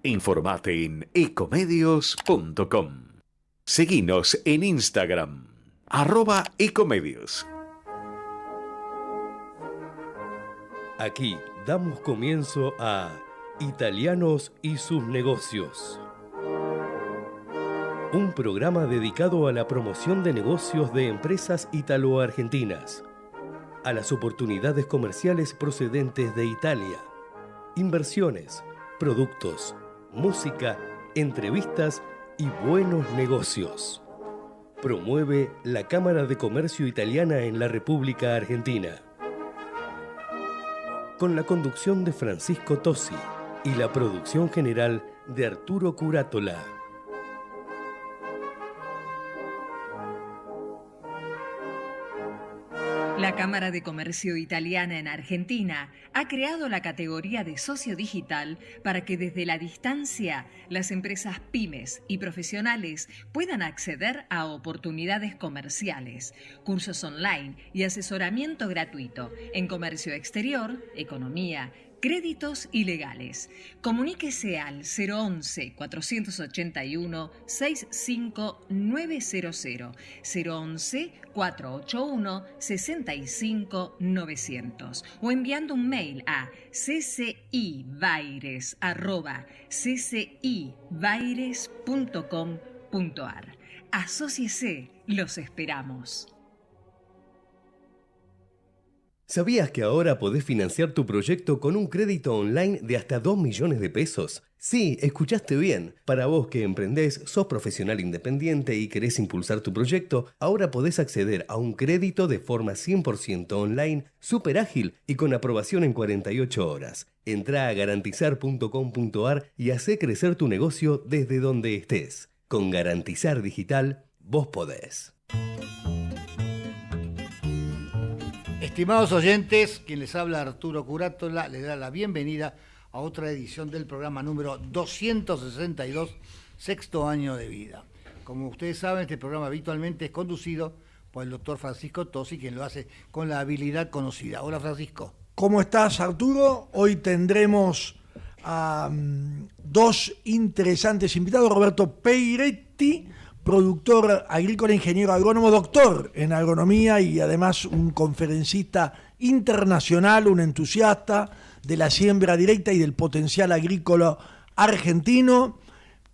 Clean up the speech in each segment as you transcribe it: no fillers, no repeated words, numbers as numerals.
Informate en ecomedios.com. Seguinos en Instagram, @ecomedios. Aquí damos comienzo a Italianos y sus negocios. Un programa dedicado a la promoción de negocios de empresas italo-argentinas, a las oportunidades comerciales procedentes de Italia, inversiones, productos, música, entrevistas y buenos negocios. Promueve la Cámara de Comercio Italiana en la República Argentina. Con la conducción de Francisco Tosi y la producción general de Arturo Curátola. La Cámara de Comercio Italiana en Argentina ha creado la categoría de socio digital para que desde la distancia las empresas pymes y profesionales puedan acceder a oportunidades comerciales, cursos online y asesoramiento gratuito en comercio exterior, economía, créditos y legales. Comuníquese al 011-481-65900, 011-481-65900 o enviando un mail a ccibaires@ccibaires.com.ar. Asóciese, los esperamos. ¿Sabías que ahora podés financiar tu proyecto con un crédito online de hasta 2 millones de pesos? Sí, escuchaste bien. Para vos que emprendés, sos profesional independiente y querés impulsar tu proyecto, ahora podés acceder a un crédito de forma 100% online, súper ágil y con aprobación en 48 horas. Entrá a garantizar.com.ar y hacé crecer tu negocio desde donde estés. Con Garantizar Digital, vos podés. Estimados oyentes, quien les habla Arturo Curátola, les da la bienvenida a otra edición del programa número 262, sexto año de vida. Como ustedes saben, este programa habitualmente es conducido por el doctor Francisco Tosi, quien lo hace con la habilidad conocida. Hola, Francisco. ¿Cómo estás, Arturo? Hoy tendremos a dos interesantes invitados. Roberto Peiretti, productor agrícola, ingeniero agrónomo, doctor en agronomía y además un conferencista internacional, un entusiasta de la siembra directa y del potencial agrícola argentino.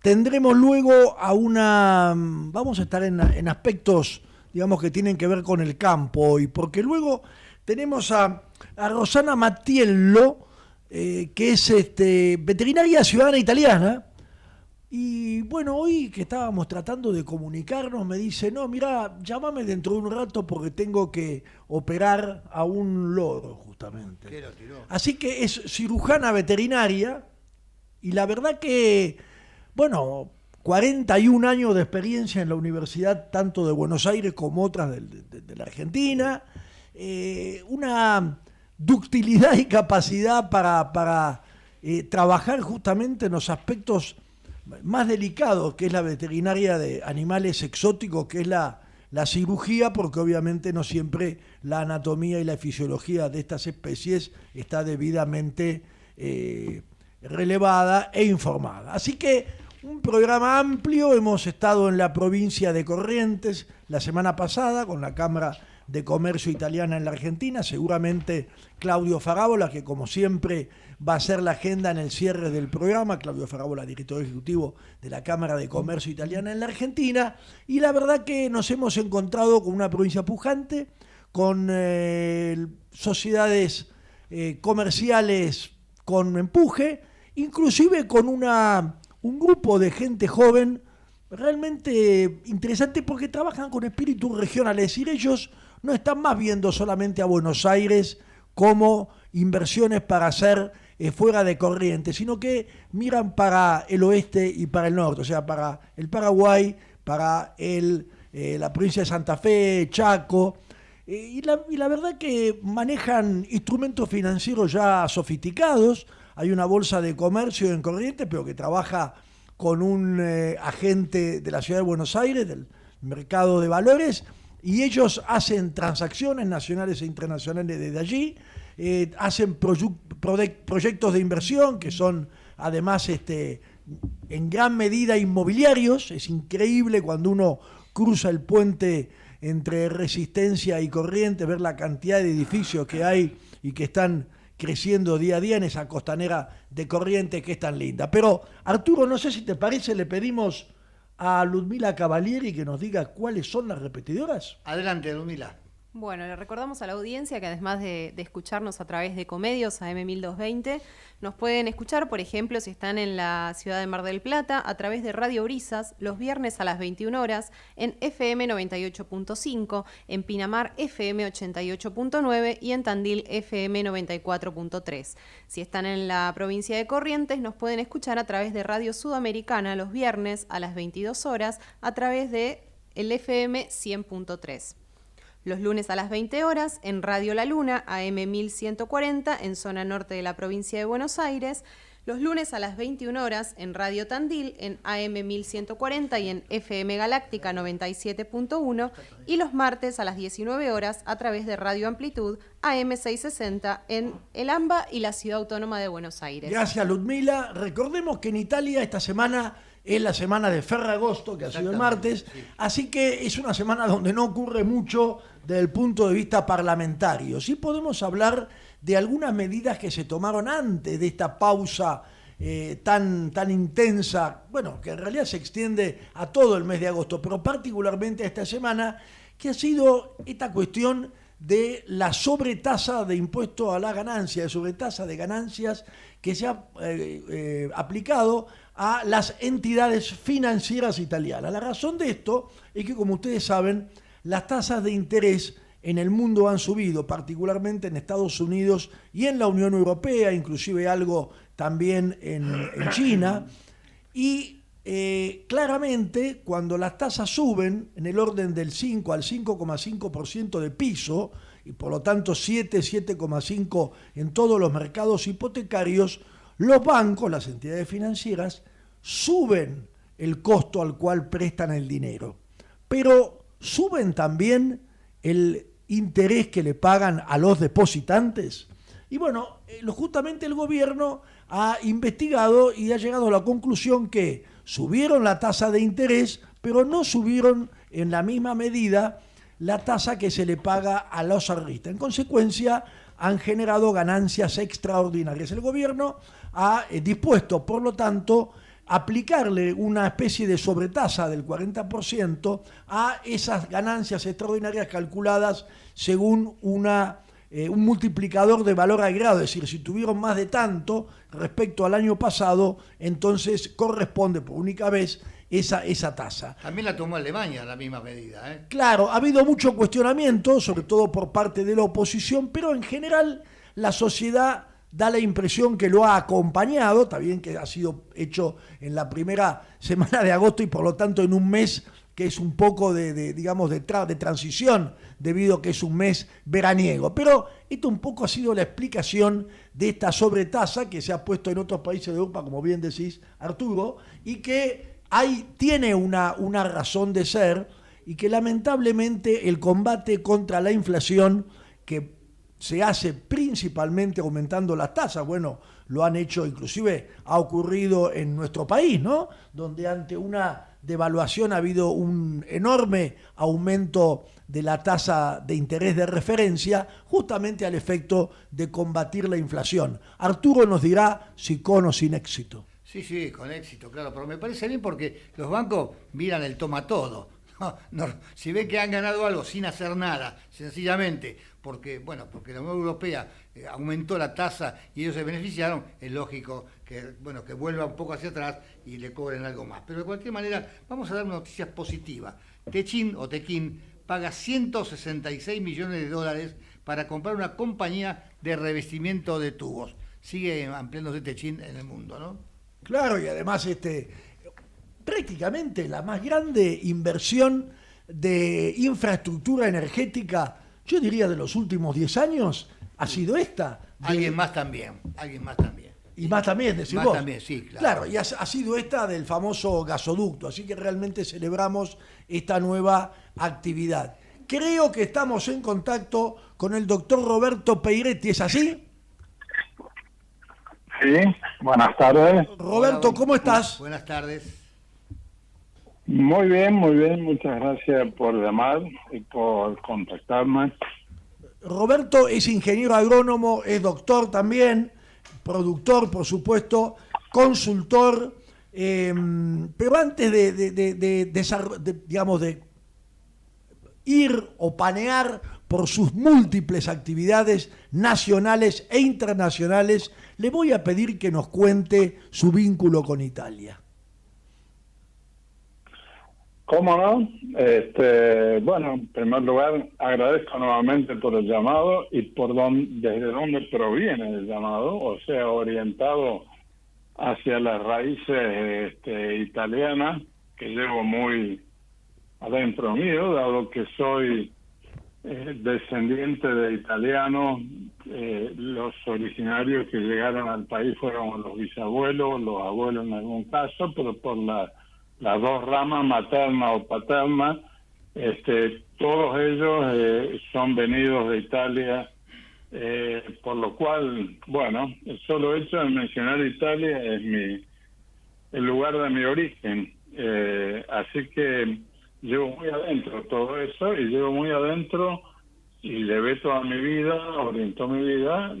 Tendremos luego vamos a estar en aspectos, digamos, que tienen que ver con el campo hoy, porque luego tenemos a Rosana Mattiello, que es veterinaria ciudadana italiana. Y bueno, hoy que estábamos tratando de comunicarnos, me dice, no, mira, llámame dentro de un rato porque tengo que operar a un loro, justamente. ¿Qué lo tiró? Así que es cirujana veterinaria y la verdad que, bueno, 41 años de experiencia en la universidad, tanto de Buenos Aires como otras de la Argentina, una ductilidad y capacidad para trabajar justamente en los aspectos más delicado, que es la veterinaria de animales exóticos, que es la cirugía, porque obviamente no siempre la anatomía y la fisiología de estas especies está debidamente relevada e informada. Así que un programa amplio. Hemos estado en la provincia de Corrientes la semana pasada con la Cámara de Comercio Italiana en la Argentina, seguramente Claudio Farabola, que como siempre va a ser la agenda en el cierre del programa. Claudio Farabola, director ejecutivo de la Cámara de Comercio Italiana en la Argentina, y la verdad que nos hemos encontrado con una provincia pujante, con sociedades comerciales con empuje, inclusive con un grupo de gente joven realmente interesante porque trabajan con espíritu regional, es decir, ellos no están más viendo solamente a Buenos Aires como inversiones para hacer fuera de Corrientes, sino que miran para el oeste y para el norte, o sea, para el Paraguay, para la provincia de Santa Fe, Chaco, y la verdad que manejan instrumentos financieros ya sofisticados. Hay una bolsa de comercio en Corrientes, pero que trabaja con un agente de la ciudad de Buenos Aires, del mercado de valores, y ellos hacen transacciones nacionales e internacionales desde allí, hacen proyectos de inversión que son además en gran medida inmobiliarios. Es increíble cuando uno cruza el puente entre Resistencia y Corrientes, ver la cantidad de edificios que hay y que están creciendo día a día en esa costanera de Corrientes que es tan linda. Pero, Arturo, no sé si te parece, le pedimos a Ludmila Cavalieri que nos diga cuáles son las repetidoras. Adelante, Ludmila. Bueno, le recordamos a la audiencia que además de escucharnos a través de Ecomedios AM 1220, nos pueden escuchar, por ejemplo, si están en la ciudad de Mar del Plata, a través de Radio Brisas, los viernes a las 21 horas, en FM 98.5, en Pinamar FM 88.9 y en Tandil FM 94.3. Si están en la provincia de Corrientes, nos pueden escuchar a través de Radio Sudamericana los viernes a las 22 horas, a través de el FM 100.3. Los lunes a las 20 horas en Radio La Luna, AM 1140, en zona norte de la provincia de Buenos Aires. Los lunes a las 21 horas en Radio Tandil, en AM 1140 y en FM Galáctica 97.1. Y los martes a las 19 horas a través de Radio Amplitud, AM 660, en El AMBA y la Ciudad Autónoma de Buenos Aires. Gracias, Ludmila. Recordemos que en Italia esta semana es la semana de Ferragosto, que ha sido el martes, sí. Así que es una semana donde no ocurre mucho desde el punto de vista parlamentario. Sí podemos hablar de algunas medidas que se tomaron antes de esta pausa tan intensa, bueno, que en realidad se extiende a todo el mes de agosto, pero particularmente a esta semana, que ha sido esta cuestión de la sobretasa de impuesto a la ganancia, de sobretasa de ganancias que se ha aplicado a las entidades financieras italianas. La razón de esto es que, como ustedes saben, las tasas de interés en el mundo han subido, particularmente en Estados Unidos y en la Unión Europea, inclusive algo también en China, y claramente cuando las tasas suben en el orden del 5 al 5,5% de piso, y por lo tanto 7,5% en todos los mercados hipotecarios, los bancos, las entidades financieras, suben el costo al cual prestan el dinero, pero suben también el interés que le pagan a los depositantes. Y bueno, justamente el gobierno ha investigado y ha llegado a la conclusión que subieron la tasa de interés, pero no subieron en la misma medida la tasa que se le paga a los ahorristas. En consecuencia, han generado ganancias extraordinarias. El gobierno ha dispuesto, por lo tanto, aplicarle una especie de sobretasa del 40% a esas ganancias extraordinarias calculadas según un multiplicador de valor agregado, es decir, si tuvieron más de tanto respecto al año pasado, entonces corresponde por única vez esa tasa. También la tomó Alemania la misma medida, ¿eh? Claro, ha habido mucho cuestionamiento, sobre todo por parte de la oposición, pero en general la sociedad da la impresión que lo ha acompañado, está bien que ha sido hecho en la primera semana de agosto y por lo tanto en un mes que es un poco de transición, debido a que es un mes veraniego. Pero esto un poco ha sido la explicación de esta sobretasa que se ha puesto en otros países de Europa, como bien decís, Arturo, y que tiene una razón de ser, y que lamentablemente el combate contra la inflación, que se hace principalmente aumentando las tasas, bueno, lo han hecho, inclusive ha ocurrido en nuestro país, ¿no? Donde ante una devaluación ha habido un enorme aumento de la tasa de interés de referencia, justamente al efecto de combatir la inflación. Arturo nos dirá si con o sin éxito. Sí, con éxito, claro, pero me parece bien porque los bancos miran el toma todo. No, si ven que han ganado algo sin hacer nada, sencillamente porque la Unión Europea aumentó la tasa y ellos se beneficiaron, es lógico que vuelva un poco hacia atrás y le cobren algo más. Pero de cualquier manera, vamos a dar noticias positivas. Techin paga 166 millones de dólares para comprar una compañía de revestimiento de tubos. Sigue ampliándose Techin en el mundo, ¿no? Claro, y además prácticamente la más grande inversión de infraestructura energética, yo diría de los últimos 10 años, ha sido esta. Alguien más también. Y más también, decís más vos. También, sí, claro. Claro, y ha sido esta del famoso gasoducto, así que realmente celebramos esta nueva actividad. Creo que estamos en contacto con el doctor Roberto Peiretti, ¿es así? Sí, buenas tardes. Roberto, Hola, ¿cómo estás? Buenas tardes. Muy bien, muchas gracias por llamar y por contactarme. Roberto es ingeniero agrónomo, es doctor también, productor, por supuesto, consultor, pero antes digamos, de ir o panear por sus múltiples actividades nacionales e internacionales, le voy a pedir que nos cuente su vínculo con Italia. ¿Cómo no? Bueno, en primer lugar, agradezco nuevamente por el llamado y desde dónde proviene el llamado, o sea, orientado hacia las raíces italianas, que llevo muy adentro mío, dado que soy descendiente de italianos. Los originarios que llegaron al país fueron los bisabuelos, los abuelos en algún caso, pero por las dos ramas, materna o paterna, todos ellos son venidos de Italia, por lo cual, bueno, el solo hecho de mencionar Italia es el lugar de mi origen, así que llevo muy adentro todo eso, y llevo muy adentro, y debe toda mi vida, orientó mi vida,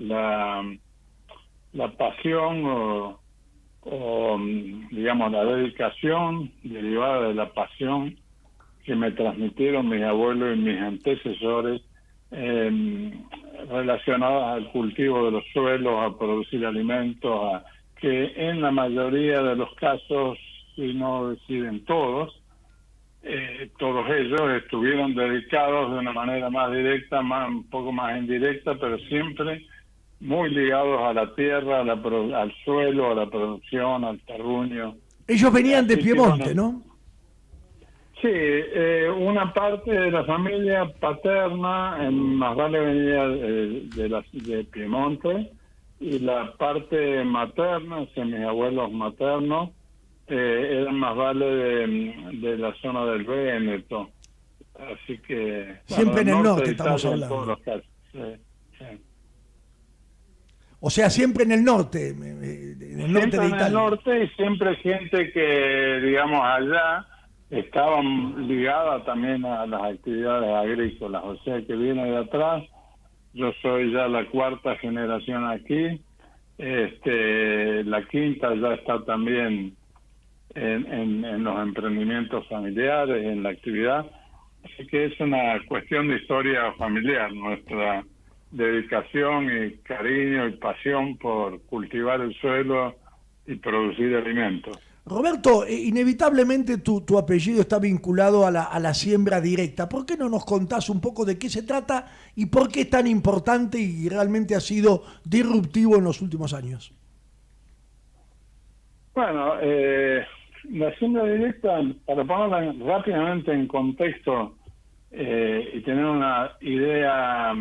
la pasión o digamos la dedicación derivada de la pasión que me transmitieron mis abuelos y mis antecesores, relacionadas al cultivo de los suelos, a producir alimentos, que en la mayoría de los casos, si no deciden todos ellos estuvieron dedicados de una manera más directa, un poco más indirecta, pero siempre muy ligados a la tierra, al suelo, a la producción, al terruño. Ellos venían de Así que, Piemonte, bueno, ¿no? Sí, una parte de la familia paterna, más vale venía de Piemonte, y la parte materna, o sea, mis abuelos maternos, eran más vale de la zona del Véneto. Así que... Siempre en el norte de estamos Italia, en hablando. todos los casos. Sí. O sea, siempre en el norte, en el norte Siempre de en el Italia. norte, y siempre gente que, digamos, allá estaban ligada también a las actividades agrícolas, o sea que viene de atrás. Yo soy ya la cuarta generación aquí, la quinta ya está también en los emprendimientos familiares, en la actividad, así que es una cuestión de historia familiar, nuestra dedicación y cariño y pasión por cultivar el suelo y producir alimentos. Roberto, inevitablemente tu apellido está vinculado a la siembra directa. ¿Por qué no nos contás un poco de qué se trata y por qué es tan importante y realmente ha sido disruptivo en los últimos años? Bueno, la siembra directa, para ponerla rápidamente en contexto y tener una idea,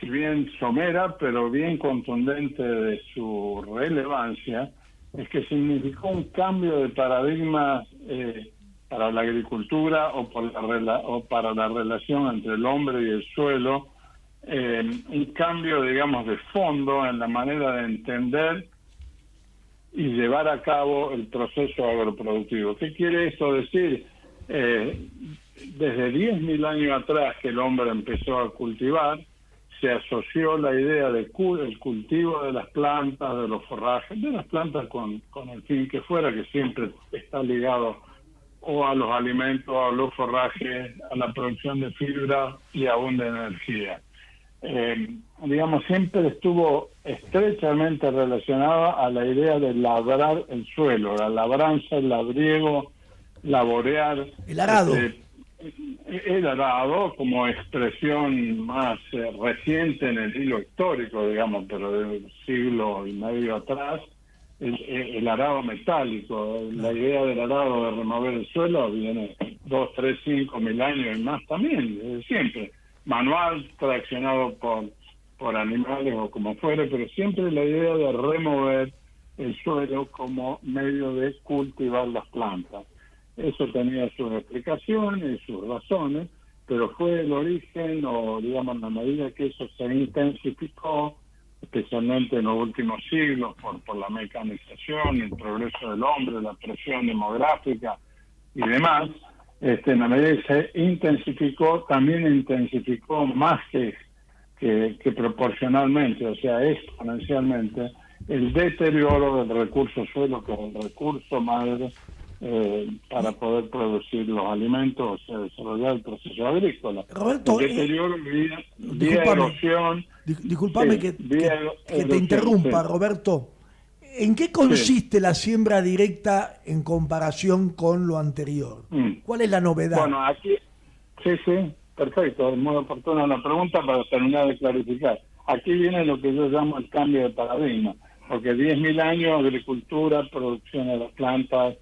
si bien somera, pero bien contundente de su relevancia, es que significó un cambio de paradigma para la agricultura o para la relación entre el hombre y el suelo, un cambio, digamos, de fondo en la manera de entender y llevar a cabo el proceso agroproductivo. ¿Qué quiere eso decir? Desde 10.000 años atrás que el hombre empezó a cultivar, se asoció la idea del cultivo de las plantas, de los forrajes, de las plantas con el fin que fuera, que siempre está ligado o a los alimentos, a los forrajes, a la producción de fibra y aún de energía. Digamos, siempre estuvo estrechamente relacionada a la idea de labrar el suelo, la labranza, el labriego, laborear. El arado. El arado como expresión más reciente en el hilo histórico, digamos, pero de un siglo y medio atrás, el arado metálico. La idea del arado de remover el suelo viene 2, 3, 5 mil años y más también, desde siempre. Manual, traccionado por animales o como fuere, pero siempre la idea de remover el suelo como medio de cultivar las plantas. Eso tenía sus explicaciones y sus razones, pero fue el origen, o digamos, la medida que eso se intensificó, especialmente en los últimos siglos, por la mecanización, el progreso del hombre, la presión demográfica y demás, en la medida que se intensificó, también intensificó más que proporcionalmente, o sea, exponencialmente, el deterioro del recurso suelo, que es el recurso madre para poder producir los alimentos, o sea, desarrollar el proceso agrícola. Roberto, el deterioro vía erosión. Disculpame que te interrumpa, sí. Roberto. ¿En qué consiste la siembra directa en comparación con lo anterior? ¿Cuál es la novedad? Bueno, aquí, sí, perfecto, es muy oportuna la pregunta para terminar de clarificar. Aquí viene lo que yo llamo el cambio de paradigma, porque 10.000 años, agricultura, producción de las plantas,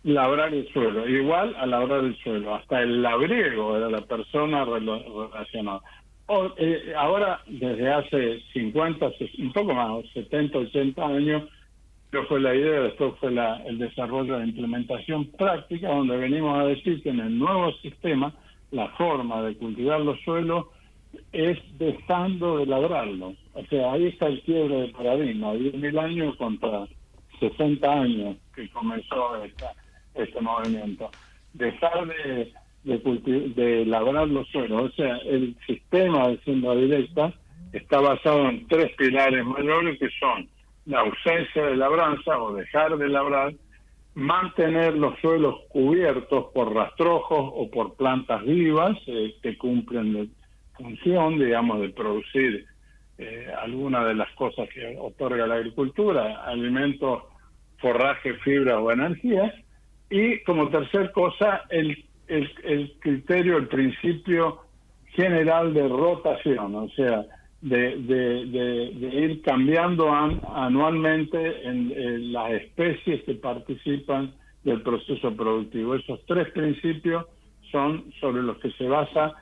labrar el suelo, igual a labrar el suelo, hasta el labriego era la persona relacionada. Ahora, desde hace 50, un poco más, 70, 80 años, esto fue la idea, después fue el desarrollo de implementación práctica, donde venimos a decir que en el nuevo sistema, la forma de cultivar los suelos es dejando de labrarlos. O sea, ahí está el quiebre de paradigma, 10.000 años contra 60 años que comenzó este movimiento. Dejar de labrar los suelos. O sea, el sistema de siembra directa está basado en 3 pilares mayores, que son la ausencia de labranza o dejar de labrar, mantener los suelos cubiertos por rastrojos o por plantas vivas que cumplen la función, digamos, de producir alguna de las cosas que otorga la agricultura, alimentos, forraje, fibra o energía. Y como tercer cosa, el criterio, el principio general de rotación, o sea, de ir cambiando anualmente en las especies que participan del proceso productivo. Esos 3 principios son sobre los que se basa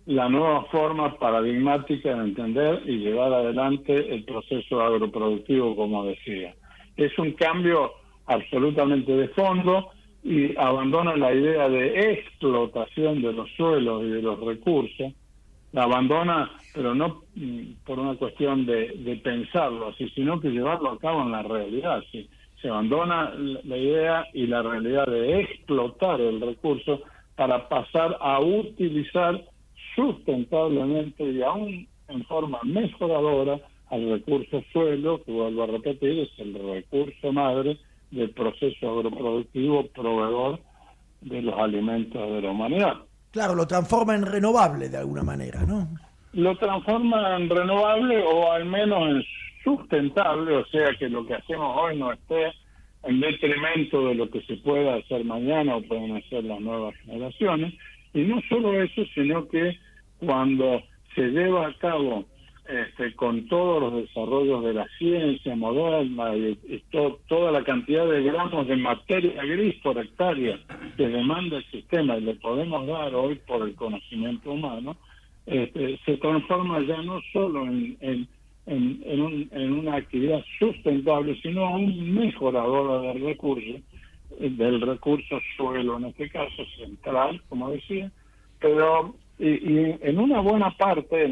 la nueva forma paradigmática de entender y llevar adelante el proceso agroproductivo, como decía. Es un cambio absolutamente de fondo y abandona la idea de explotación de los suelos y de los recursos. La abandona, pero no por una cuestión de pensarlo así, sino que llevarlo a cabo en la realidad. ¿Sí? Se abandona la idea y la realidad de explotar el recurso para pasar a utilizar sustentablemente y aún en forma mejoradora al recurso suelo, que vuelvo a repetir, es el recurso madre del proceso agroproductivo proveedor de los alimentos de la humanidad. Claro, lo transforma en renovable de alguna manera, ¿no? Lo transforma en renovable o al menos en sustentable, o sea que lo que hacemos hoy no esté en detrimento de lo que se pueda hacer mañana o pueden hacer las nuevas generaciones. Y no solo eso, sino que cuando se lleva a cabo con todos los desarrollos de la ciencia moderna y toda la cantidad de gramos de materia gris por hectárea que demanda el sistema y le podemos dar hoy por el conocimiento humano, se transforma ya no solo en una actividad sustentable, sino aún mejoradora del recurso suelo, en este caso central, como decía, pero y en una buena parte,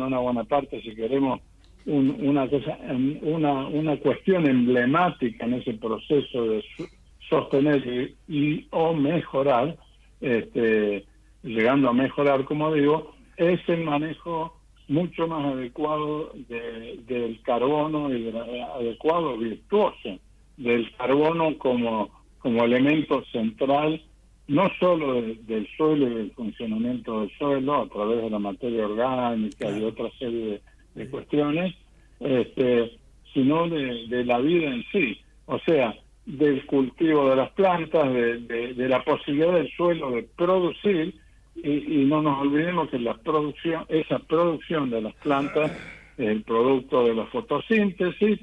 si queremos una cuestión emblemática en ese proceso de sostener y o mejorar, llegando a mejorar, como digo, es el manejo mucho más adecuado del carbono y adecuado, virtuoso, del carbono como elemento central, no solo del suelo y del funcionamiento del suelo a través de la materia orgánica y otra serie de cuestiones, sino de la vida en sí, o sea, del cultivo de las plantas, de la posibilidad del suelo de producir, y no nos olvidemos que esa producción de las plantas es el producto de la fotosíntesis,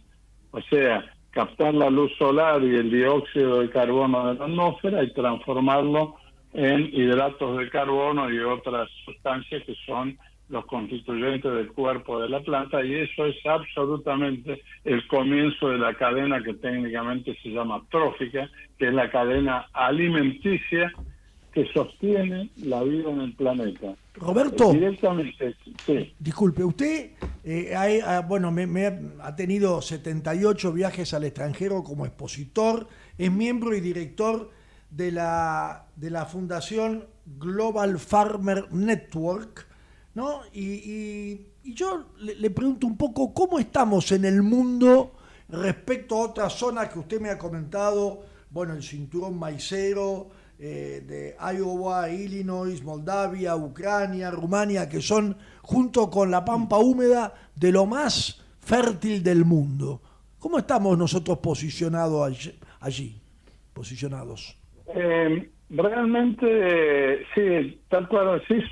o sea, captar la luz solar y el dióxido de carbono de la atmósfera y transformarlo en hidratos de carbono y otras sustancias que son los constituyentes del cuerpo de la planta, y eso es absolutamente el comienzo de la cadena que técnicamente se llama trófica, que es la cadena alimenticia que sostiene la vida en el planeta. Roberto, Directamente, sí. disculpe, usted ha tenido 78 viajes al extranjero como expositor, es miembro y director de la Fundación Global Farmer Network, ¿no? Y yo le pregunto un poco, ¿cómo estamos en el mundo respecto a otras zonas que usted me ha comentado? Bueno, el cinturón maicero de Iowa, Illinois, Moldavia, Ucrania, Rumania, que son, junto con la pampa húmeda, de lo más fértil del mundo. ¿Cómo estamos nosotros posicionados allí? Realmente, sí, tal cual decís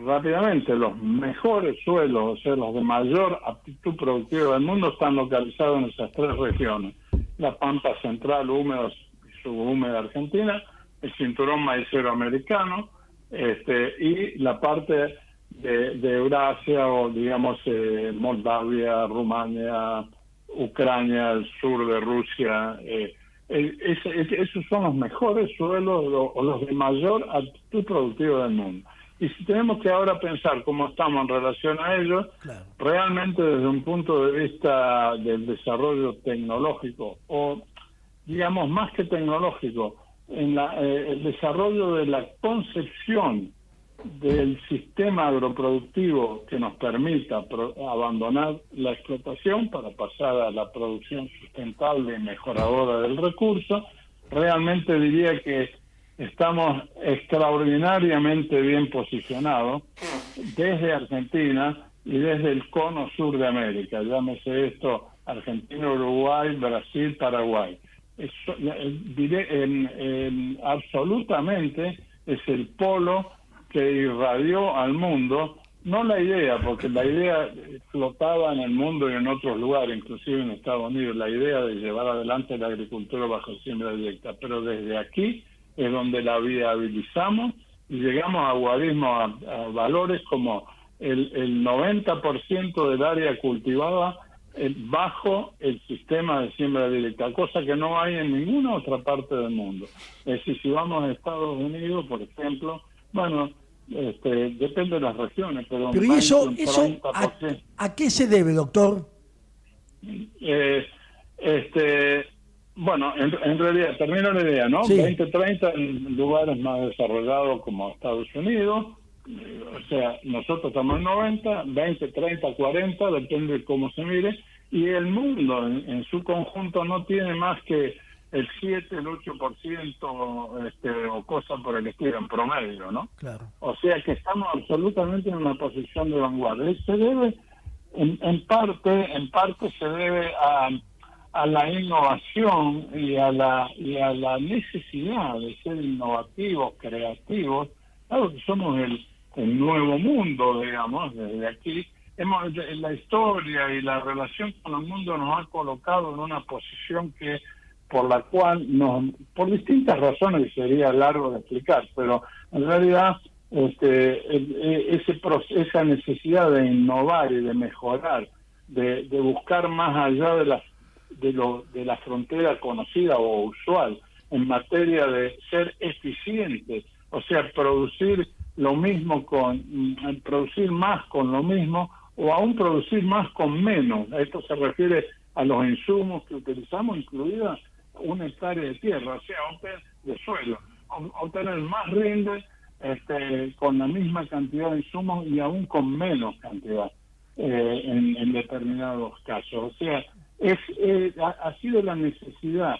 rápidamente, los mejores suelos, o sea, los de mayor aptitud productiva del mundo, están localizados en esas 3 regiones. La pampa central, húmeda y subhúmeda argentina, el cinturón maicero americano, y la parte de Eurasia, o digamos Moldavia, Rumania, Ucrania, el sur de Rusia. Esos son los mejores suelos o los de mayor aptitud productiva del mundo. Y si tenemos que ahora pensar cómo estamos en relación a ellos, claro, realmente desde un punto de vista del desarrollo tecnológico, o digamos más que tecnológico, en el desarrollo de la concepción del sistema agroproductivo que nos permita abandonar la explotación para pasar a la producción sustentable y mejoradora del recurso, realmente diría que estamos extraordinariamente bien posicionados desde Argentina y desde el cono sur de América, llámese esto Argentina, Uruguay, Brasil, Paraguay. Absolutamente es el polo que irradió al mundo, no la idea, porque la idea flotaba en el mundo y en otros lugares, inclusive en Estados Unidos, la idea de llevar adelante la agricultura bajo siembra directa, pero desde aquí es donde la viabilizamos y llegamos a a valores como el 90% del área cultivada bajo el sistema de siembra directa, cosa que no hay en ninguna otra parte del mundo. Es decir, si vamos a Estados Unidos, por ejemplo, bueno, depende de las regiones, pero ¿y eso a qué se debe, doctor? Bueno, en realidad, termino la idea, ¿no? Sí. 20-30 en lugares más desarrollados como Estados Unidos, o sea, nosotros estamos en 90, 20, 30, 40, depende de cómo se mire, y el mundo en su conjunto no tiene más que el 7, el 8%, o cosas por el estilo, en promedio, ¿no? Claro. O sea que estamos absolutamente en una posición de vanguardia. Y se debe, en parte se debe a la innovación y a la necesidad de ser innovativos, creativos. Claro que somos el nuevo mundo, digamos, desde aquí. La historia y la relación con el mundo nos ha colocado en una posición por la cual por distintas razones, sería largo de explicar, pero en realidad esa necesidad de innovar y de mejorar, de buscar más allá de la frontera conocida o usual en materia de ser eficientes, o sea, producir lo mismo producir más con lo mismo, o aún producir más con menos. Esto se refiere a los insumos que utilizamos, incluida una hectárea de tierra, o sea, de suelo, obtener más rinde con la misma cantidad de insumos y aún con menos cantidad en determinados casos. O sea, ha sido la necesidad,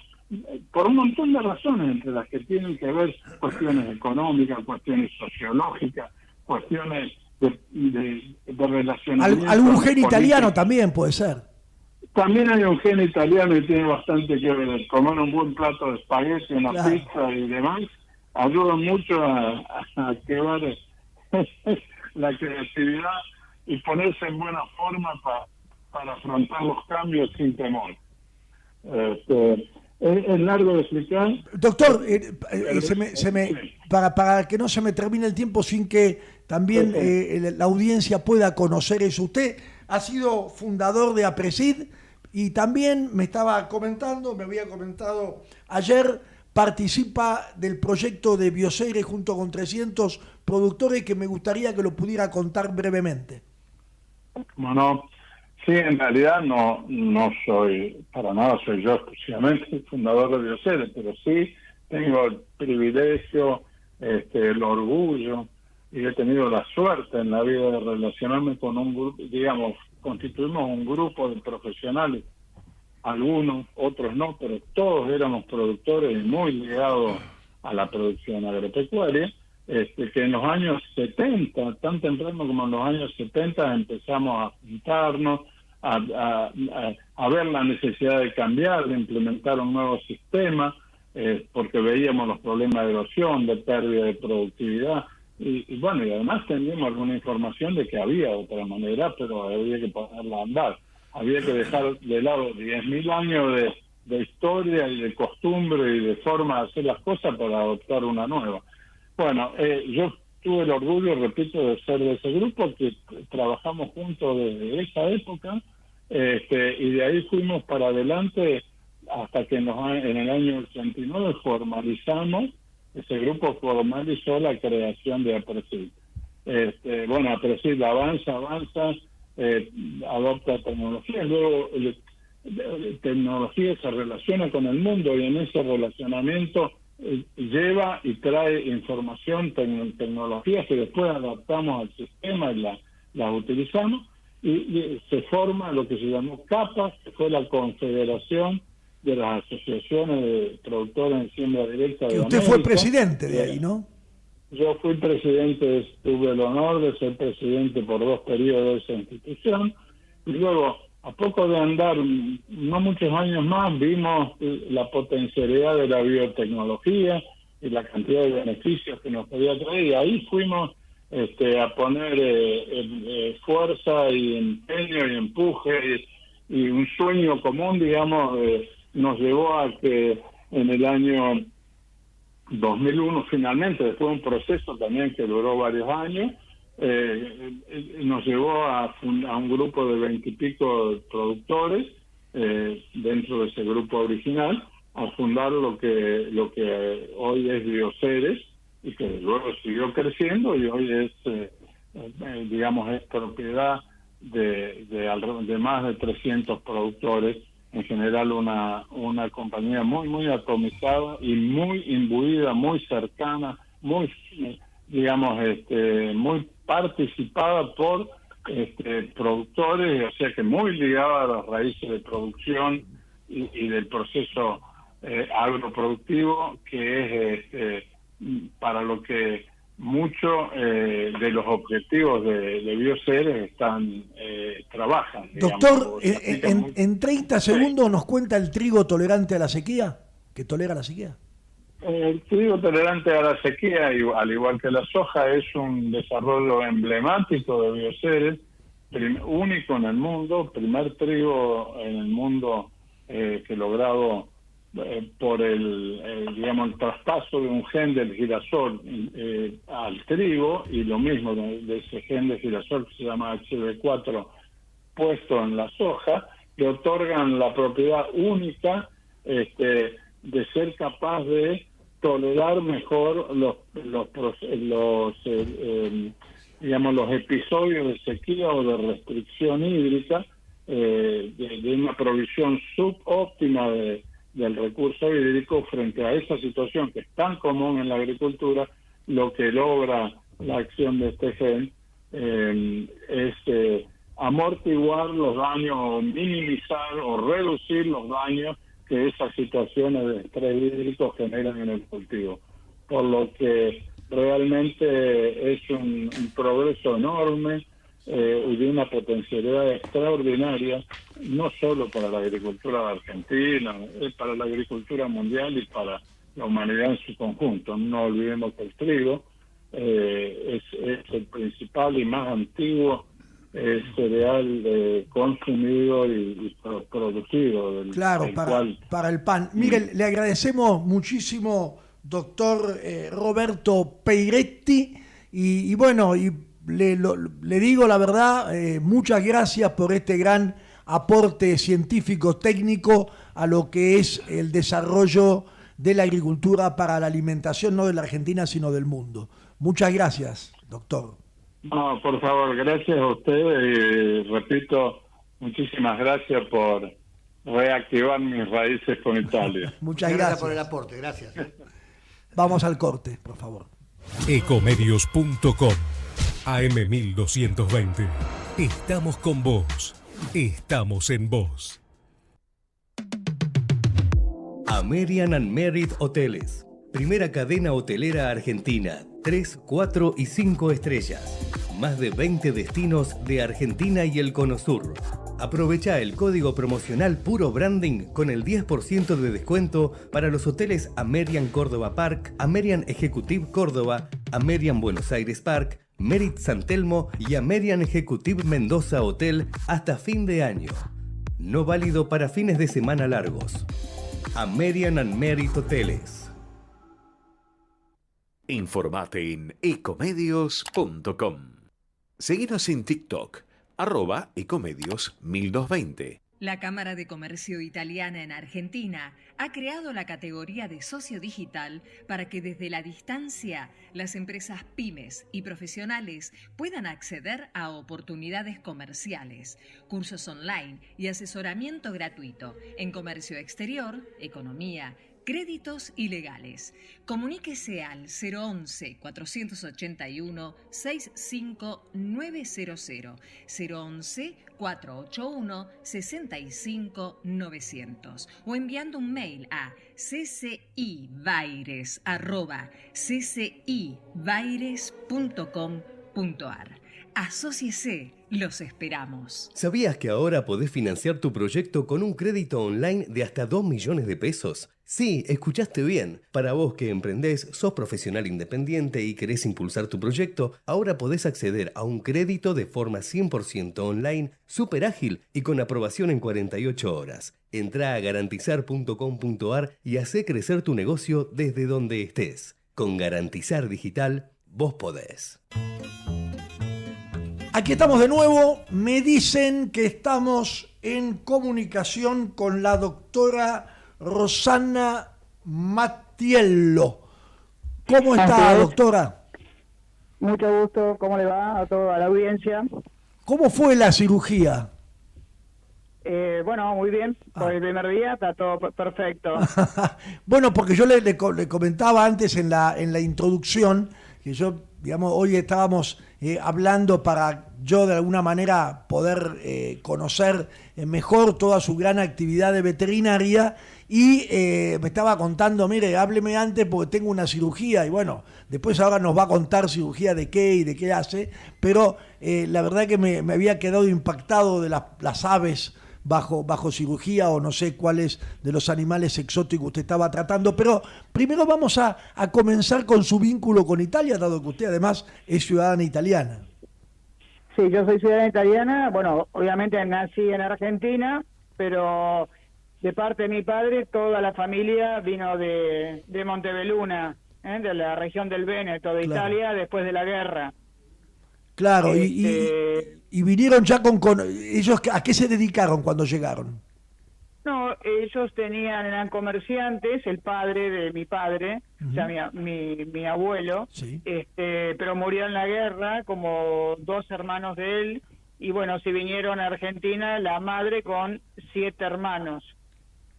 por un montón de razones, entre las que tienen que ver cuestiones económicas, cuestiones sociológicas, cuestiones de relacionamiento. ¿Algún gen italiano también puede ser? También hay un gen italiano y tiene bastante que ver. Comer un buen plato de espagueti, una pizza y demás ayuda mucho a activar la creatividad y ponerse en buena forma para afrontar los cambios sin temor. Es largo de explicar. Doctor, para que no se me termine el tiempo sin que también la audiencia pueda conocer eso. Usted ha sido fundador de APRESID y también me había comentado ayer participa del proyecto de Bioceres junto con 300 productores que me gustaría que lo pudiera contar brevemente. Bueno, sí, en realidad no soy, para nada soy yo exclusivamente el fundador de Bioceres, pero sí tengo el privilegio, el orgullo, y he tenido la suerte en la vida de relacionarme con un grupo, digamos, constituimos un grupo de profesionales, algunos, otros no, pero todos éramos productores y muy ligados a la producción agropecuaria, que en los años 70, tan temprano como en los años 70, empezamos a juntarnos, a ver la necesidad de cambiar, de implementar un nuevo sistema, porque veíamos los problemas de erosión, de pérdida de productividad, y bueno, y además teníamos alguna información de que había otra manera, pero había que ponerla a andar. Había que dejar de lado 10.000 años de historia y de costumbre y de forma de hacer las cosas para adoptar una nueva. Bueno, yo tuve el orgullo, repito, de ser de ese grupo que trabajamos juntos desde esa época, y de ahí fuimos para adelante hasta que en el año 89 formalizamos. Ese grupo formalizó la creación de APRESID. Bueno, APRESID avanza, adopta tecnología, luego tecnología se relaciona con el mundo y en ese relacionamiento lleva y trae información, tecnologías que después adaptamos al sistema y las utilizamos, y se forma lo que se llamó CAPA, que fue la Confederación de las Asociaciones de Productores en Siembra Directa de Que usted América. fue presidente de ahí, ¿no? Yo fui presidente, tuve el honor de ser presidente por 2 periodos de esa institución, y luego, a poco de andar, no muchos años más, vimos la potencialidad de la biotecnología y la cantidad de beneficios que nos podía traer, y ahí fuimos a poner fuerza y empeño y empuje y un sueño común, digamos, nos llevó a que en el año 2001 finalmente, después de un proceso también que duró varios años, nos llevó a un grupo de 20 y pico productores dentro de ese grupo original a fundar lo que hoy es Bioceres, y que luego siguió creciendo y hoy es digamos es propiedad de más de 300 productores, en general una compañía muy muy atomizada y muy imbuida, muy cercana, muy digamos muy participada por productores, o sea que muy ligada a las raíces de producción y del proceso agroproductivo, que es para lo que muchos de los objetivos de Bioceres trabajan. Doctor, digamos, en 30 segundos nos cuenta el trigo tolerante a la sequía, que tolera la sequía. El trigo tolerante a la sequía, al igual que la soja, es un desarrollo emblemático de Bioceres, único en el mundo, primer trigo en el mundo que logrado por el traspaso de un gen del girasol al trigo, y lo mismo de ese gen de girasol que se llama HB4 puesto en la soja, le otorgan la propiedad única de ser capaz de tolerar mejor los episodios de sequía o de restricción hídrica, de una provisión subóptima del recurso hídrico. Frente a esa situación que es tan común en la agricultura, lo que logra la acción de este gen es amortiguar los daños, o minimizar o reducir los daños que esas situaciones de estrés hídrico generan en el cultivo. Por lo que realmente es un progreso enorme y de una potencialidad extraordinaria, no solo para la agricultura de Argentina, para la agricultura mundial y para la humanidad en su conjunto. No olvidemos que el trigo es el principal y más antiguo cereal consumido y producido. Claro, para el pan. Mire, le agradecemos muchísimo, doctor Roberto Peiretti, y bueno, le digo la verdad, muchas gracias por este gran aporte científico técnico a lo que es el desarrollo de la agricultura para la alimentación, no de la Argentina, sino del mundo. Muchas gracias, doctor. No, por favor, gracias a ustedes y repito, muchísimas gracias por reactivar mis raíces con Italia. Muchas gracias por el aporte, gracias. Vamos al corte, por favor. Ecomedios.com AM1220. Estamos con vos. Estamos en vos. American and Merit Hoteles. Primera cadena hotelera argentina. 3, 4 y 5 estrellas. Más de 20 destinos de Argentina y el Cono Sur. Aprovecha el código promocional Puro Branding con el 10% de descuento para los hoteles American Córdoba Park, American Executive Córdoba, American Buenos Aires Park, Merit San Telmo y American Executive Mendoza Hotel hasta fin de año. No válido para fines de semana largos. American and Merit Hoteles. Informate en ecomedios.com. Seguinos en TikTok, @ecomedios1220. La Cámara de Comercio Italiana en Argentina ha creado la categoría de socio digital para que desde la distancia las empresas pymes y profesionales puedan acceder a oportunidades comerciales, cursos online y asesoramiento gratuito en comercio exterior, economía, créditos y legales. Comuníquese al 011-481-65900, 011-481-65900 o enviando un mail a ccibaires@ccibaires.com.ar. Asóciese, los esperamos. ¿Sabías que ahora podés financiar tu proyecto con un crédito online de hasta 2 millones de pesos? Sí, escuchaste bien. Para vos que emprendés, sos profesional independiente y querés impulsar tu proyecto, ahora podés acceder a un crédito de forma 100% online, súper ágil y con aprobación en 48 horas. Entrá a garantizar.com.ar y hacé crecer tu negocio desde donde estés. Con Garantizar Digital, vos podés. Aquí estamos de nuevo. Me dicen que estamos en comunicación con la doctora Rosana Mattiello. ¿Cómo está, doctora? Mucho gusto. ¿Cómo le va a toda la audiencia? ¿Cómo fue la cirugía? Bueno, muy bien. Por el primer día está todo perfecto. Bueno, porque yo le comentaba antes en la introducción que yo, digamos, hoy estábamos hablando para yo de alguna manera poder conocer mejor toda su gran actividad de veterinaria y me estaba contando, mire, hábleme antes porque tengo una cirugía y bueno, después ahora nos va a contar cirugía de qué y de qué hace, pero la verdad que me había quedado impactado de las aves bajo cirugía o no sé cuáles de los animales exóticos usted estaba tratando, pero primero vamos a comenzar con su vínculo con Italia, dado que usted además es ciudadana italiana. Sí, yo soy ciudadana italiana, bueno, obviamente nací en Argentina, pero de parte de mi padre toda la familia vino de Montebelluna, de la región del Véneto, de Claro. Italia, después de la guerra. Claro, y vinieron ya con ellos, ¿a qué se dedicaron cuando llegaron? No, ellos eran comerciantes, el padre de mi padre, o sea, mi abuelo, Sí. Pero murió en la guerra, como 2 hermanos de él, y bueno, se vinieron a Argentina la madre con 7 hermanos.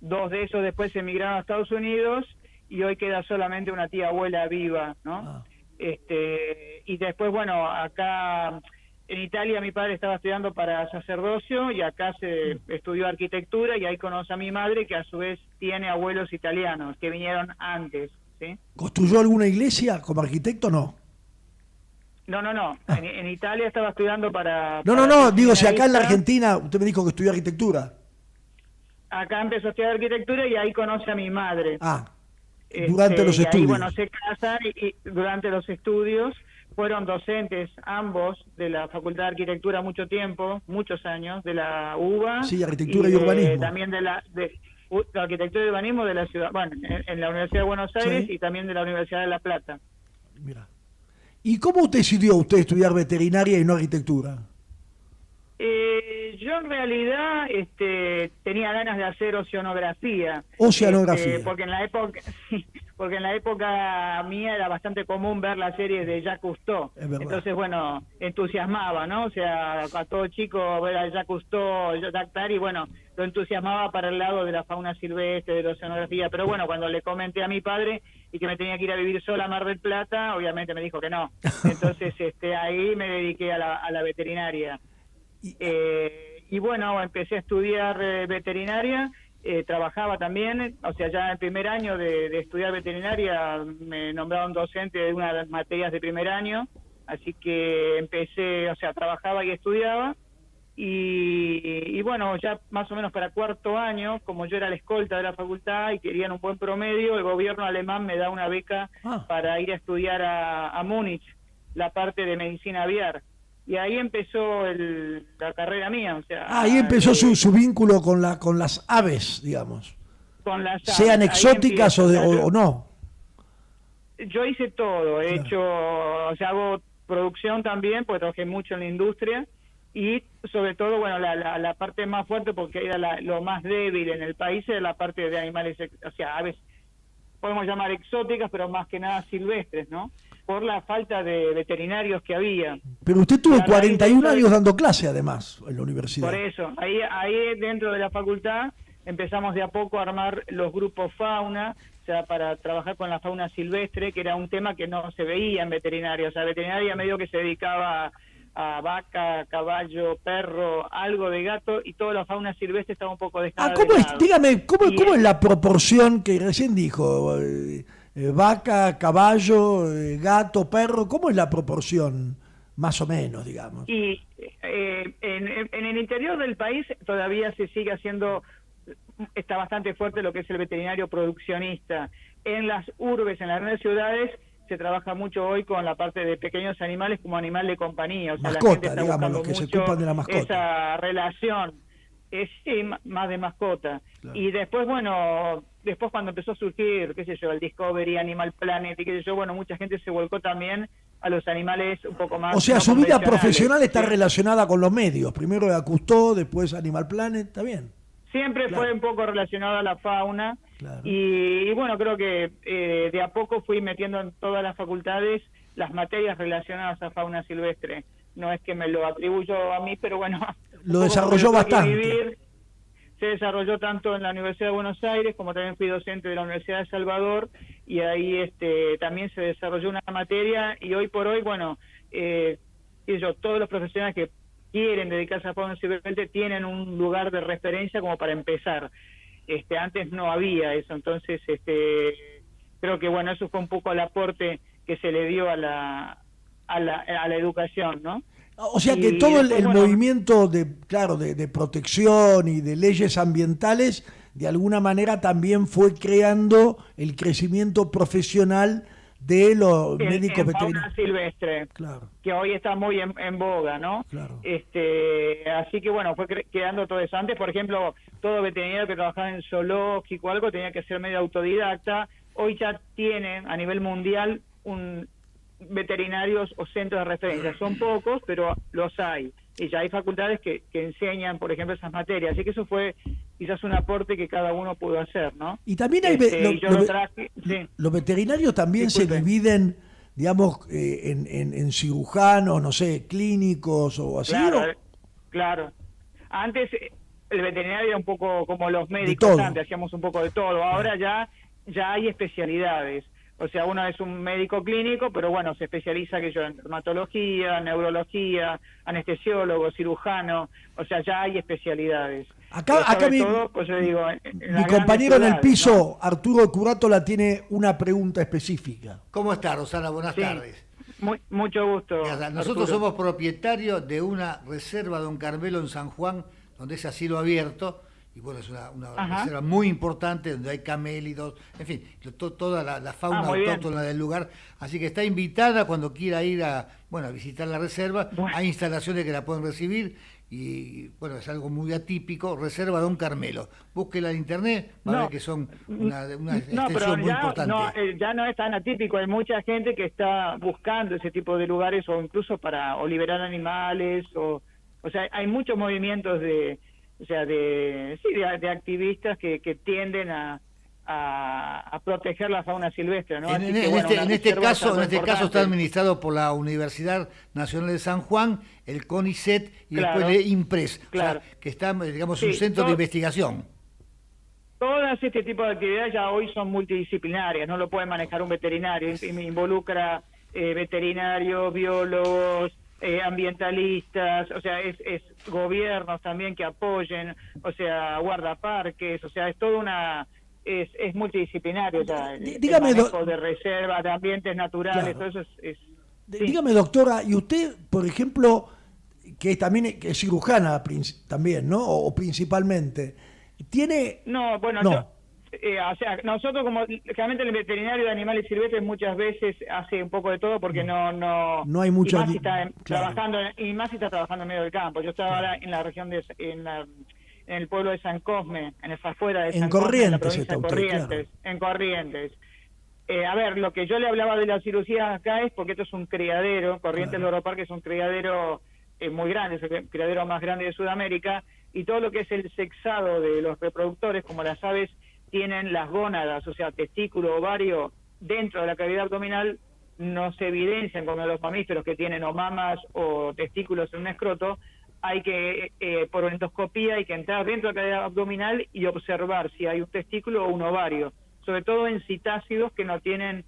2 de esos después emigraron a Estados Unidos y hoy queda solamente una tía abuela viva, ¿no? Ah. Y después, bueno, acá en Italia mi padre estaba estudiando para sacerdocio y acá se estudió arquitectura y ahí conoce a mi madre que a su vez tiene abuelos italianos que vinieron antes, ¿sí? ¿Construyó alguna iglesia como arquitecto? No. No. En Italia estaba estudiando para... No, digo, si acá en la seminarista. Argentina, usted me dijo que estudió arquitectura. Acá empezó a estudiar arquitectura y ahí conoce a mi madre. Durante los y ahí, estudios. bueno, se casan y durante los estudios fueron docentes ambos de la Facultad de Arquitectura mucho tiempo, muchos años, de la UBA. Sí, arquitectura y urbanismo. También de la arquitectura y urbanismo de la ciudad, bueno, en la Universidad de Buenos Aires Sí. y también de la Universidad de La Plata. Mira. ¿Y cómo decidió usted estudiar veterinaria y no arquitectura? Yo en realidad tenía ganas de hacer oceanografía. Oceanografía. Porque en la época, sí, porque en la época mía era bastante común ver las series de Jacques Cousteau. Entonces, bueno, entusiasmaba, ¿no? O sea, a todo chico ver a Jacques Cousteau, Jacques Tari, bueno, lo entusiasmaba para el lado de la fauna silvestre, de la oceanografía. Pero bueno, cuando le comenté a mi padre y que me tenía que ir a vivir sola a Mar del Plata, obviamente me dijo que no. Entonces, ahí me dediqué a la veterinaria. Y bueno, empecé a estudiar veterinaria, trabajaba también, o sea, ya en el primer año de estudiar veterinaria me nombraron docente de una de las materias de primer año, así que empecé, o sea, trabajaba y estudiaba, y bueno, ya más o menos para cuarto año, como yo era la escolta de la facultad y querían un buen promedio, el gobierno alemán me da una beca para ir a estudiar a Múnich, la parte de medicina aviar. Y ahí empezó la carrera mía, o sea... ahí empezó su vínculo con las aves, digamos. Con las aves. Sean exóticas o no. Yo hice todo, he hecho, o sea, hago producción también, porque trabajé mucho en la industria, y sobre todo, bueno, la parte más fuerte, porque era lo más débil en el país, era la parte de animales, o sea, aves, podemos llamar exóticas, pero más que nada silvestres, ¿no? Por la falta de veterinarios que había. Pero usted tuvo 41 años dando clase, además, en la universidad. Por eso, ahí dentro de la facultad empezamos de a poco a armar los grupos fauna, o sea, para trabajar con la fauna silvestre, que era un tema que no se veía en veterinaria. O sea, veterinaria medio que se dedicaba a vaca, caballo, perro, algo de gato, y toda la fauna silvestre estaba un poco dejada ¿cómo de es? lado. Dígame, ¿cómo es la proporción que recién dijo? Vaca, caballo, gato, perro, ¿cómo es la proporción? Más o menos, digamos. Y en el interior del país todavía se sigue haciendo, está bastante fuerte lo que es el veterinario produccionista. En las urbes, en las grandes ciudades, se trabaja mucho hoy con la parte de pequeños animales como animal de compañía. O sea, mascota, la gente está digamos, buscando los que se mucho ocupan de la mascota. esa relación. Sí, más de mascota. Claro. Y después, bueno, cuando empezó a surgir, qué sé yo, el Discovery, Animal Planet, y qué sé yo, bueno, mucha gente se volcó también a los animales un poco más... O sea, su vida profesional está relacionada con los medios. Primero de Cousteau, después Animal Planet, ¿está bien? Siempre fue un poco relacionado a la fauna. Claro. Y bueno, creo que de a poco fui metiendo en todas las facultades las materias relacionadas a fauna silvestre. No es que me lo atribuyo a mí, pero bueno... Lo desarrolló bastante. Se desarrolló tanto en la Universidad de Buenos Aires, como también fui docente de la Universidad de Salvador, y ahí también se desarrolló una materia, y hoy por hoy, bueno, todos los profesionales que quieren dedicarse a fauna silvestre tienen un lugar de referencia como para empezar. Antes no había eso, entonces creo que bueno, eso fue un poco el aporte que se le dio a la educación, ¿no? O sea que todo el movimiento de protección y de leyes ambientales de alguna manera también fue creando el crecimiento profesional de los médicos veterinarios. Fauna silvestre, claro, que hoy está muy en boga, ¿no? Claro. Así que bueno, fue creando todo eso. Antes, por ejemplo, todo veterinario que trabajaba en zoológico o algo tenía que ser medio autodidacta. Hoy ya tienen a nivel mundial veterinarios o centros de referencia. Son pocos, pero los hay. Y ya hay facultades que enseñan, por ejemplo, esas materias. Así que eso fue quizás un aporte que cada uno pudo hacer, ¿no? Y también hay los veterinarios también se dividen, digamos, en cirujanos, no sé, clínicos o así. Claro. Antes el veterinario era un poco como los médicos, antes hacíamos un poco de todo. Ahora ya hay especialidades. O sea, uno es un médico clínico, pero bueno, se especializa en dermatología, neurología, anestesiólogo, cirujano, o sea, ya hay especialidades. Acá todo, pues yo digo, mi compañero en el piso, ¿no? Arturo Curátola, tiene una pregunta específica. ¿Cómo está, Rosana? Buenas tardes. Mucho gusto. Nosotros somos propietarios de una reserva Don Carmelo en San Juan, donde es asilo abierto. Y bueno, es una reserva muy importante donde hay camélidos, en fin, toda la fauna autóctona del lugar. Así que está invitada cuando quiera ir a visitar la reserva. Hay instalaciones que la pueden recibir y bueno, es algo muy atípico. Reserva Don Carmelo. Búsquela en internet, va a ver que son una extensión muy importante. Ya no es tan atípico. Hay mucha gente que está buscando ese tipo de lugares o incluso para liberar animales o O sea, hay muchos movimientos de activistas que tienden a proteger la fauna silvestre, ¿no? En este caso está administrado por la Universidad Nacional de San Juan, el CONICET y después de IMPRES, claro. O sea, que está, digamos, un centro de investigación. Todas este tipo de actividades ya hoy son multidisciplinarias, no lo puede manejar un veterinario, involucra veterinarios, biólogos, ambientalistas, o sea, es gobiernos también que apoyen, o sea, guardaparques, o sea, es toda una... Es multidisciplinario ya, Dígame, el manejo de reservas, de ambientes naturales, claro. todo eso es sí. Dígame, doctora, y usted, por ejemplo, que también es cirujana también, ¿no? O principalmente, ¿tiene...? No, bueno, no. O sea, nosotros como realmente el veterinario de animales silvestres muchas veces hace un poco de todo porque no hay mucho... Y más si está claro. trabajando en medio del campo. Yo estaba ahora en la región en el pueblo de San Cosme, en esa afuera de San Cosme, en la provincia de Corrientes, en Corrientes. A ver, lo que yo le hablaba de la cirugía acá es porque esto es un criadero, Corrientes Loro Parque es un criadero muy grande, es el criadero más grande de Sudamérica, y todo lo que es el sexado de los reproductores, como las aves tienen las gónadas, o sea, testículo, ovario, dentro de la cavidad abdominal, no se evidencian como los mamíferos que tienen o mamas o testículos en un escroto. Hay que, por endoscopía, hay que entrar dentro de la cavidad abdominal y observar si hay un testículo o un ovario, sobre todo en citácidos que no tienen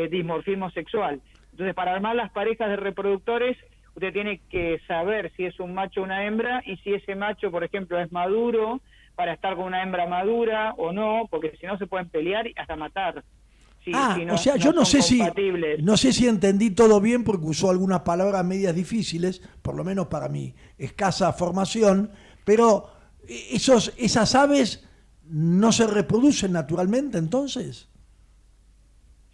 dimorfismo sexual. Entonces, para armar las parejas de reproductores, usted tiene que saber si es un macho o una hembra, y si ese macho, por ejemplo, es maduro, para estar con una hembra madura o no, porque si no se pueden pelear y hasta matar. O sea, yo no sé si entendí todo bien porque usó algunas palabras medias difíciles, por lo menos para mi escasa formación, pero esas aves no se reproducen naturalmente, entonces.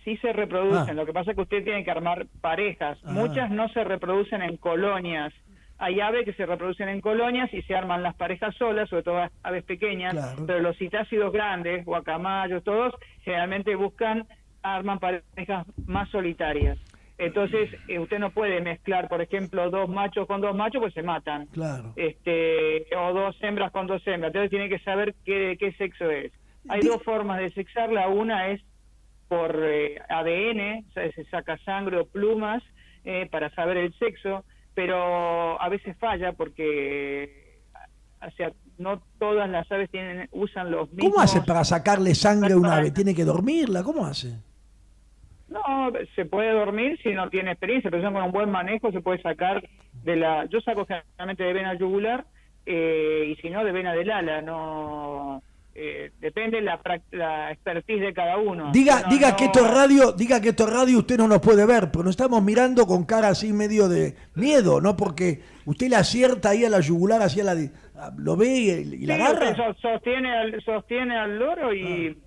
Sí se reproducen, lo que pasa es que usted tiene que armar parejas. Muchas no se reproducen en colonias. Hay aves que se reproducen en colonias y se arman las parejas solas, sobre todo aves pequeñas, claro. Pero los citácidos grandes, guacamayos, todos, generalmente arman parejas más solitarias. Entonces, usted no puede mezclar, por ejemplo, 2 machos con 2 machos, pues se matan. Claro. O 2 hembras con 2 hembras. Entonces tiene que saber qué sexo es. Hay 2 formas de sexarla. Una es por ADN, o sea, se saca sangre o plumas para saber el sexo, pero a veces falla porque, o sea, no todas las aves usan los mismos... ¿Cómo hace para sacarle sangre a una ave? ¿Tiene que dormirla? ¿Cómo hace? No, se puede dormir si no tiene experiencia, pero con un buen manejo se puede sacar yo saco generalmente de vena yugular y si no de vena del ala, no... depende la expertise de cada uno. Diga que esto es radio, usted no nos puede ver, pero nos estamos mirando con cara así medio de miedo, ¿no? Porque usted le acierta ahí a la yugular, así lo ve y la agarra. Sostiene al loro y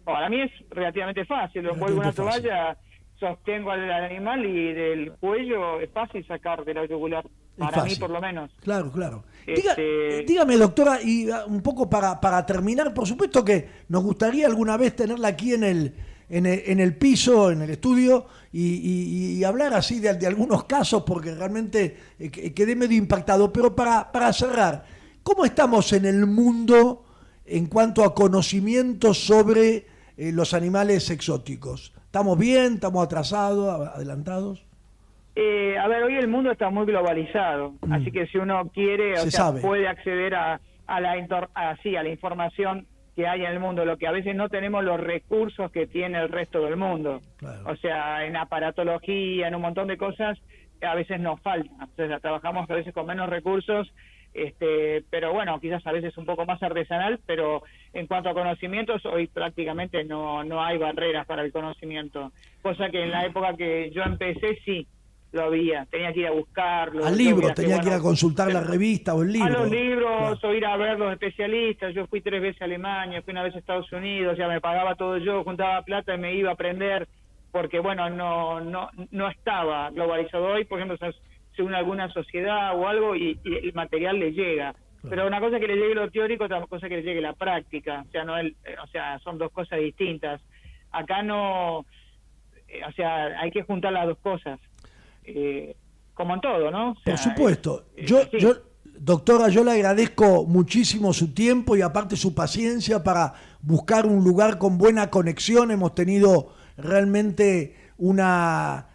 para mí es relativamente fácil. Lo envuelvo en una toalla, sostengo al animal y del cuello es fácil sacar de la yugular. Para mí, por lo menos. Claro. Dígame, doctora, y un poco para terminar, por supuesto que nos gustaría alguna vez tenerla aquí en el piso, en el estudio, y hablar así de algunos casos, porque realmente quedé medio impactado. Pero para cerrar, ¿cómo estamos en el mundo en cuanto a conocimiento sobre los animales exóticos? ¿Estamos bien? ¿Estamos atrasados? ¿Adelantados? A ver, hoy el mundo está muy globalizado, así que si uno quiere, puede acceder a la información que hay en el mundo, lo que a veces no tenemos los recursos que tiene el resto del mundo. Claro. O sea, en aparatología, en un montón de cosas, a veces nos falta. Entonces, trabajamos a veces con menos recursos, pero bueno, quizás a veces un poco más artesanal, pero en cuanto a conocimientos, hoy prácticamente no hay barreras para el conocimiento. Cosa que en la época que yo empecé, sí. Lo había, tenía que ir a buscarlo. Al libro, tenía que ir a consultar la revista o el libro. A los libros, o ir a ver los especialistas. Yo fui 3 veces a Alemania, fui una vez a Estados Unidos, ya me pagaba todo yo, juntaba plata y me iba a aprender, porque bueno, no estaba globalizado hoy. Por ejemplo, se une a alguna sociedad o algo y el material le llega. Claro. Pero una cosa es que le llegue lo teórico, otra cosa es que le llegue la práctica. O sea, son 2 cosas distintas. Acá no, o sea, hay que juntar las 2 cosas. Como en todo, ¿no? O sea, por supuesto. Doctora, yo le agradezco muchísimo su tiempo y aparte su paciencia para buscar un lugar con buena conexión. Hemos tenido realmente una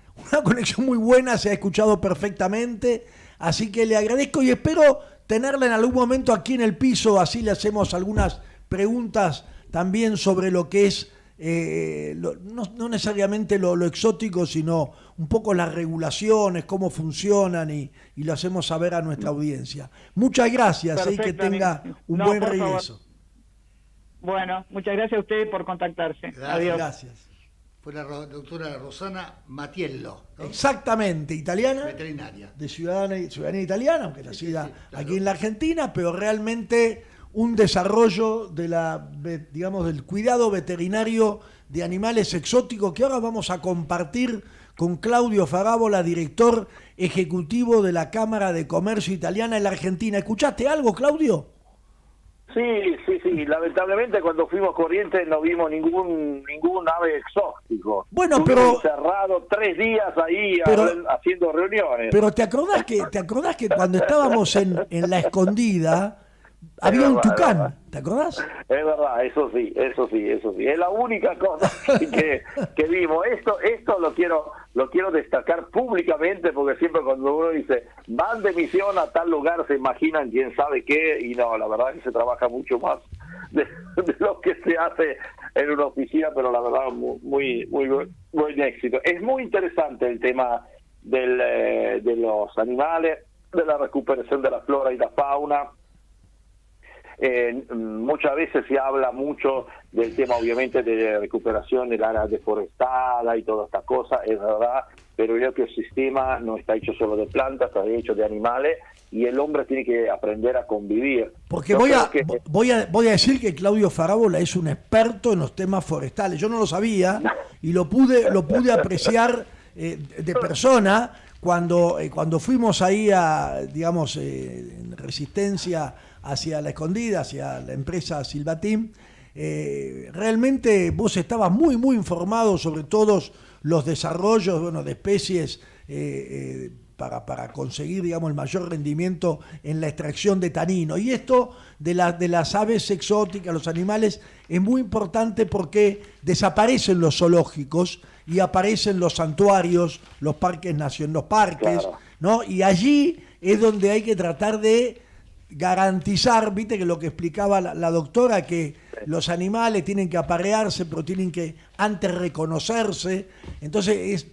conexión muy buena, se ha escuchado perfectamente, así que le agradezco y espero tenerla en algún momento aquí en el piso, así le hacemos algunas preguntas también sobre lo que es, no necesariamente lo exótico, sino un poco las regulaciones, cómo funcionan y lo hacemos saber a nuestra audiencia. Muchas gracias y que tenga un buen regreso. Bueno, muchas gracias a ustedes por contactarse. Gracias. Adiós. Gracias. Fue la doctora Rosana Matiello, ¿no? Exactamente, italiana. Veterinaria. De ciudadanía italiana, aunque nacida claro. aquí en la Argentina, pero realmente un desarrollo de digamos, del cuidado veterinario de animales exóticos que ahora vamos a compartir con Claudio Farabola, director ejecutivo de la Cámara de Comercio Italiana en la Argentina. ¿Escuchaste algo, Claudio? Sí. Lamentablemente cuando fuimos Corrientes no vimos ningún ave exótico. Bueno, Estuvimos pero encerrados 3 días ahí haciendo reuniones. Pero ¿te acordás que cuando estábamos en La Escondida había un tucán? ¿Te acordás? Es verdad, eso sí. Es la única cosa que vimos. Esto lo quiero destacar públicamente, porque siempre cuando uno dice van de misión a tal lugar se imaginan quién sabe qué, y no, la verdad es que se trabaja mucho más de lo que se hace en una oficina, pero la verdad muy buen éxito. Es muy interesante el tema de los animales, de la recuperación de la flora y la fauna. Muchas veces se habla mucho del tema, obviamente, de recuperación del área deforestada y toda esta cosa, es verdad, pero el ecosistema no está hecho solo de plantas, está hecho de animales, y el hombre tiene que aprender a convivir. Porque voy a decir que Claudio Farabola es un experto en los temas forestales. Yo no lo sabía y lo pude apreciar de persona cuando fuimos ahí digamos, en Resistencia hacia La Escondida, hacia la empresa Silvatim. Realmente vos estabas muy informado sobre todos los desarrollos, de especies para conseguir, digamos, el mayor rendimiento en la extracción de tanino. Y esto de las aves exóticas, los animales, es muy importante porque desaparecen los zoológicos y aparecen los santuarios, los parques nacionales, Claro. ¿no? Y allí es donde hay que tratar de garantizar, viste que lo que explicaba la doctora, que los animales tienen que aparearse, pero tienen que antes reconocerse. Entonces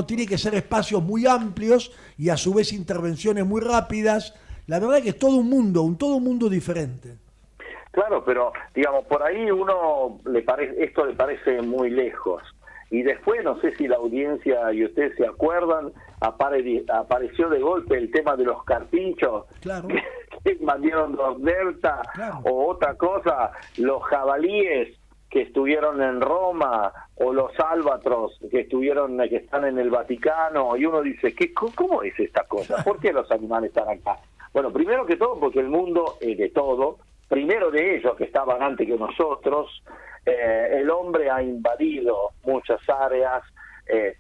tiene que ser espacios muy amplios y a su vez intervenciones muy rápidas. La verdad que es todo un mundo diferente. Claro, pero digamos, por ahí esto le parece muy lejos. Y después, no sé si la audiencia y ustedes se acuerdan, apareció de golpe el tema de los carpinchos, claro, que invadieron los delta, claro, o otra cosa, los jabalíes que estuvieron en Roma, o los albatros que están en el Vaticano, y uno dice, ¿cómo es esta cosa? ¿Por qué los animales están acá? Bueno, primero que todo, porque el mundo es de todo. Primero de ellos, que estaban antes que nosotros, el hombre ha invadido muchas áreas.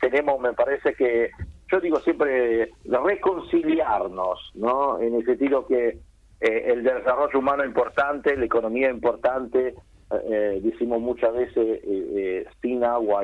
Tenemos, me parece que, yo digo siempre, reconciliarnos, ¿no? En el sentido que el desarrollo humano es importante, la economía es importante. Decimos muchas veces, sin agua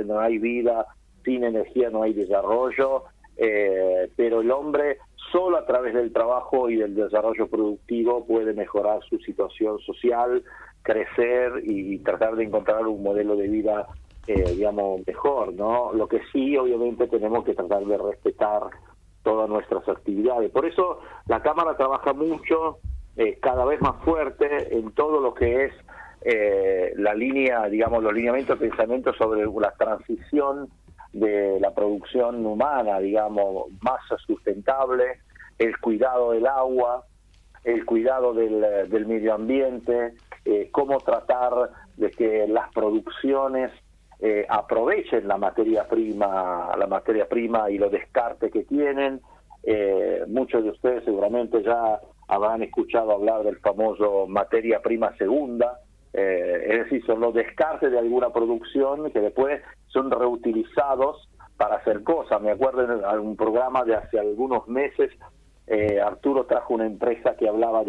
no hay vida, sin energía no hay desarrollo, pero el hombre solo a través del trabajo y del desarrollo productivo puede mejorar su situación social, crecer y tratar de encontrar un modelo de vida, digamos, mejor, ¿no? Lo que sí, obviamente, tenemos que tratar de respetar todas nuestras actividades. Por eso la Cámara trabaja mucho, cada vez más fuerte en todo lo que es la línea, digamos, los lineamientos de pensamiento sobre la transición de la producción humana, digamos, más sustentable, el cuidado del agua, el cuidado del medio ambiente, cómo tratar de que las producciones aprovechen la materia prima y los descartes que tienen. Muchos de ustedes seguramente ya habrán escuchado hablar del famoso materia prima segunda, es decir, son los descartes de alguna producción que después son reutilizados para hacer cosas. Me acuerdo en un programa de hace algunos meses Arturo trajo una empresa que hablaba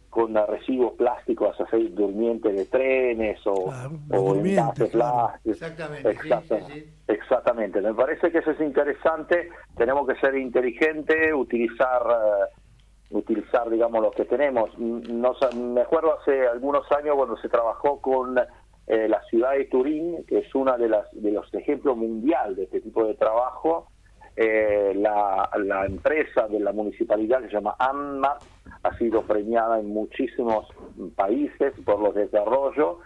con residuos plásticos, aceite durmiente de trenes o envases plásticos. Exactamente. Exactamente. Me parece que eso es interesante. Tenemos que ser inteligentes, utilizar, digamos, lo que tenemos. Me acuerdo hace algunos años cuando se trabajó con la ciudad de Turín, que es una de los ejemplos mundial de este tipo de trabajo. La empresa de la municipalidad, que se llama ANMAT, ha sido premiada en muchísimos países por los desarrollos,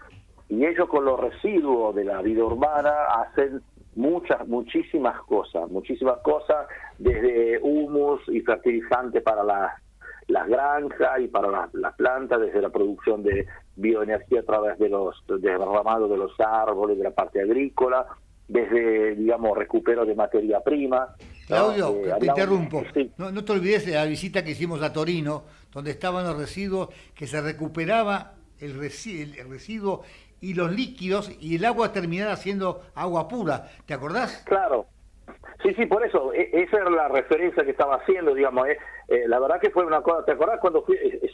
y ellos con los residuos de la vida urbana hacen muchísimas cosas, desde humus y fertilizante para las granjas y para las plantas, desde la producción de bioenergía a través de los derramados de los árboles, de la parte agrícola, desde, digamos, recupero de materia prima. Claudio, te interrumpo. Sí. No te olvides de la visita que hicimos a Torino, donde estaban los residuos, que se recuperaba el residuo y los líquidos, y el agua terminaba siendo agua pura. ¿Te acordás? Claro. Sí, por eso, esa era la referencia que estaba haciendo, digamos. La verdad que fue una cosa. ¿Te acordás cuando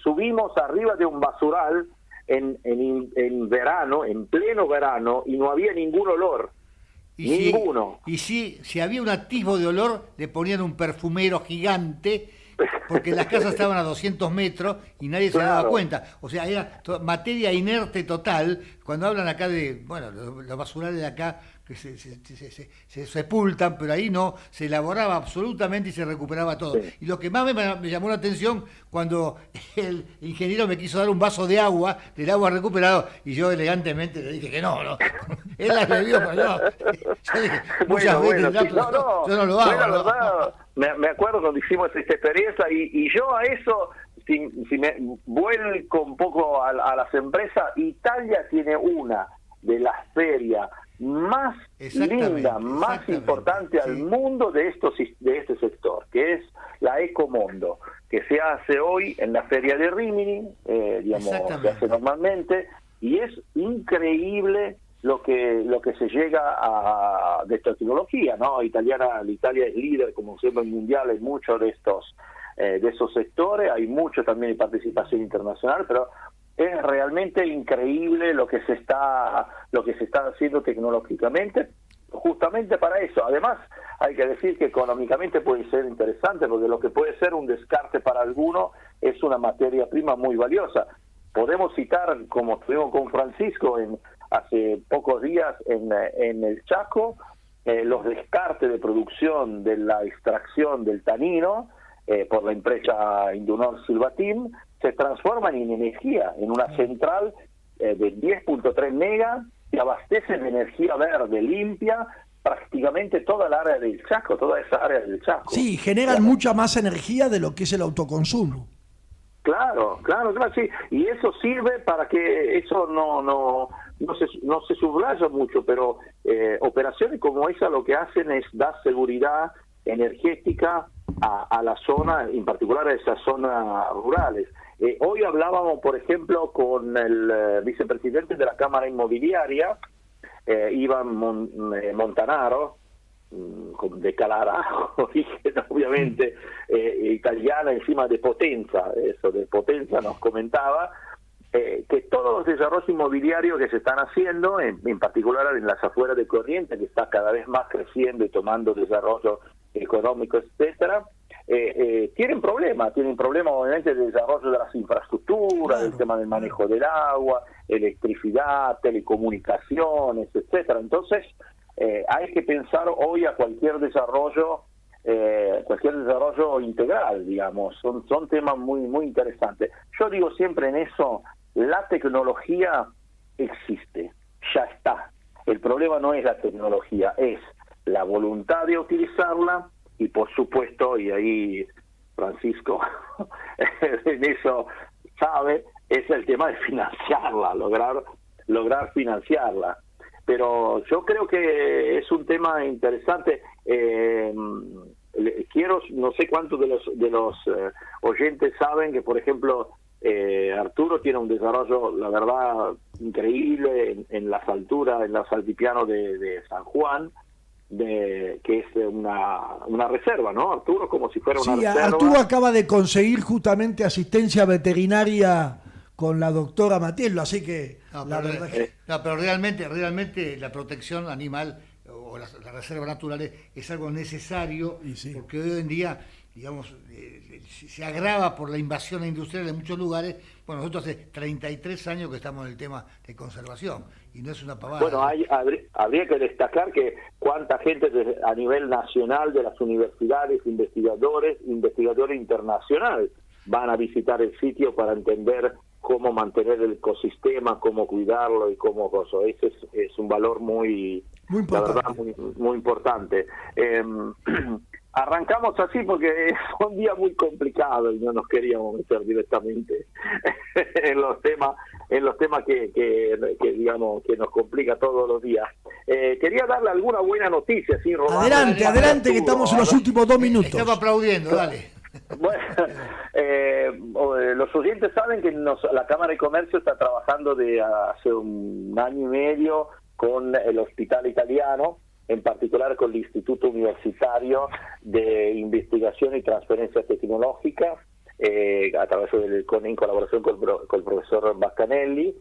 subimos arriba de un basural en verano, en pleno verano, y no había ningún olor? Ninguno. Si había un atisbo de olor, le ponían un perfumero gigante, porque las casas estaban a 200 metros y nadie se daba cuenta. O sea, era materia inerte total. Cuando hablan acá de, bueno, los basurales de acá, que se sepultan, pero ahí no, se elaboraba absolutamente y se recuperaba todo. Sí. Y lo que más me llamó la atención, cuando el ingeniero me quiso dar un vaso de agua, del agua recuperado, y yo elegantemente le dije que no. Él la bebió, pero no. Yo dije, muchas veces, sí, yo no lo hago. Bueno, la verdad, me acuerdo cuando hicimos esta experiencia, y yo a eso, si me vuelco un poco a las empresas, Italia tiene una de las ferias más linda, más importante al mundo de este sector, que es la Ecomondo, que se hace hoy en la feria de Rimini, digamos, se hace normalmente, y es increíble lo que se llega de esta tecnología, ¿no? Italia es líder, como siempre, mundial en muchos de esos sectores. Hay mucho también de participación internacional, pero es realmente increíble lo que se está haciendo tecnológicamente, justamente para eso. Además, hay que decir que económicamente puede ser interesante, porque lo que puede ser un descarte para alguno es una materia prima muy valiosa. Podemos citar, como estuvimos con Francisco hace pocos días en el Chaco, los descartes de producción de la extracción del tanino por la empresa Indunor Silvatim, se transforman en energía, en una central de 10.3 megas que abastece de energía verde limpia prácticamente toda el área del Chaco, toda esa área del Chaco. Sí, generan mucha más energía de lo que es el autoconsumo. Claro, sí. Y eso sirve para que eso no se subraya mucho, pero operaciones como esa lo que hacen es dar seguridad energética a la zona, en particular a esas zonas rurales. Hoy hablábamos, por ejemplo, con el vicepresidente de la Cámara Inmobiliaria, Iván Montanaro, de Calara, origen obviamente italiana, encima de Potenza, nos comentaba que todos los desarrollos inmobiliarios que se están haciendo, en particular en las afueras de Corrientes, que está cada vez más creciendo y tomando desarrollo económico, etcétera, tienen problemas obviamente de desarrollo de las infraestructuras, del tema del manejo del agua, electricidad, telecomunicaciones, etcétera. Entonces hay que pensar hoy a cualquier desarrollo integral, digamos. Son temas muy muy interesantes. Yo digo siempre en eso, la tecnología existe, ya está. El problema no es la tecnología, es la voluntad de utilizarla, y por supuesto, y ahí Francisco en eso sabe, es el tema de financiarla, lograr financiarla. Pero yo creo que es un tema interesante. No sé cuántos de los oyentes saben que, por ejemplo, Arturo tiene un desarrollo, la verdad, increíble en las alturas, en los altiplanos de San Juan, que es una reserva, ¿no, Arturo? Como si fuera una reserva. Arturo acaba de conseguir justamente asistencia veterinaria con la doctora Matiello, así que pero realmente la protección animal o las reservas naturales es algo necesario, porque hoy en día, digamos, se agrava por la invasión industrial en muchos lugares. Bueno, nosotros hace 33 años que estamos en el tema de conservación y no es una pavada. Bueno, habría que destacar que cuánta gente a nivel nacional de las universidades, investigadores internacionales van a visitar el sitio para entender cómo mantener el ecosistema, cómo cuidarlo y cómo eso. Ese es un valor muy importante. La verdad, muy importante. Arrancamos así porque fue un día muy complicado y no nos queríamos meter directamente en los temas que digamos que nos complica todos los días. Quería darle alguna buena noticia, ¿sí, Román? Adelante, que estamos en los últimos 2 minutos. Estaba aplaudiendo, dale. Bueno, los oyentes saben que la Cámara de Comercio está trabajando de hace un año y medio con el Hospital Italiano, en particular con el Instituto Universitario de Investigación y Transferencia Tecnológica, a través en colaboración con el profesor Bascanelli,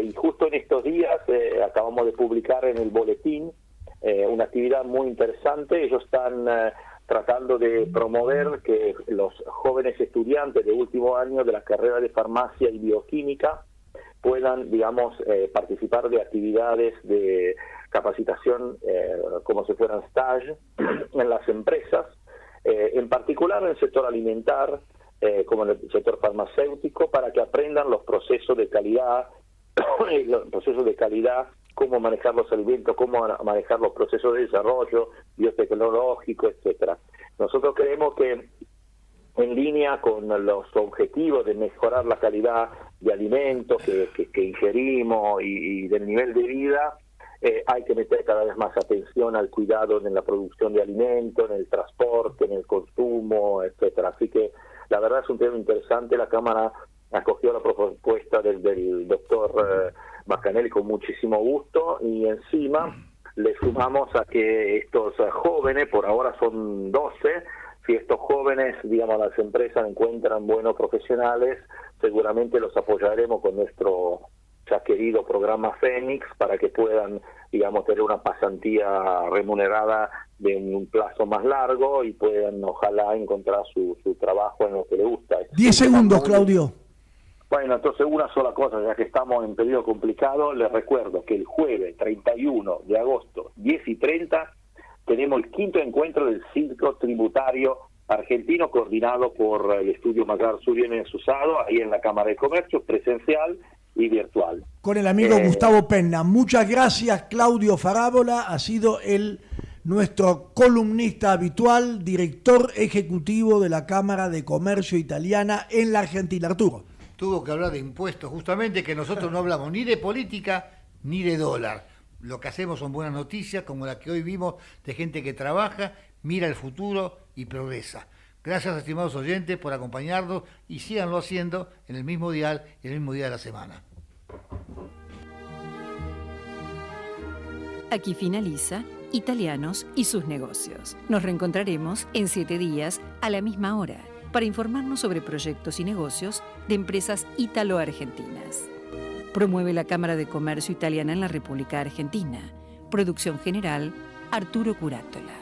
y justo en estos días acabamos de publicar en el boletín una actividad muy interesante. Ellos están tratando de promover que los jóvenes estudiantes de último año de la carrera de farmacia y bioquímica puedan, digamos, participar de actividades de capacitación como si fueran stage en las empresas, en particular en el sector alimentar, como en el sector farmacéutico, para que aprendan los procesos de calidad, cómo manejar los alimentos, cómo manejar los procesos de desarrollo biotecnológico, etcétera. Nosotros creemos que en línea con los objetivos de mejorar la calidad de alimentos que ingerimos y del nivel de vida, hay que meter cada vez más atención al cuidado en la producción de alimentos, en el transporte, en el consumo, etcétera. Así que la verdad es un tema interesante. La Cámara acogió la propuesta del doctor Bascanelli con muchísimo gusto, y encima le sumamos a que estos jóvenes, por ahora son 12, si estos jóvenes, digamos, las empresas encuentran buenos profesionales, seguramente los apoyaremos con nuestro ya querido programa Fénix para que puedan, digamos, tener una pasantía remunerada de un plazo más largo y puedan, ojalá, encontrar su trabajo en lo que les gusta. 10 segundos, Claudio. Bueno, entonces una sola cosa, ya que estamos en periodo complicado, les recuerdo que el jueves 31 de agosto, 10:30, tenemos el 5º encuentro del Ciclo Tributario Argentino, coordinado por el Estudio Magar Surien Susado, ahí en la Cámara de Comercio, presencial y virtual. Con el amigo Gustavo Penna. Muchas gracias, Claudio Farabola. Ha sido nuestro columnista habitual, director ejecutivo de la Cámara de Comercio Italiana en la Argentina. Arturo. Tuvo que hablar de impuestos, justamente, que nosotros no hablamos ni de política ni de dólar. Lo que hacemos son buenas noticias, como la que hoy vimos, de gente que trabaja, mira el futuro y progresa. Gracias, estimados oyentes, por acompañarnos, y síganlo haciendo en el mismo dial y el mismo día de la semana. Aquí finaliza Italianos y sus negocios. Nos reencontraremos en 7 días a la misma hora para informarnos sobre proyectos y negocios de empresas ítalo-argentinas. Promueve la Cámara de Comercio Italiana en la República Argentina. Producción general, Arturo Curátola.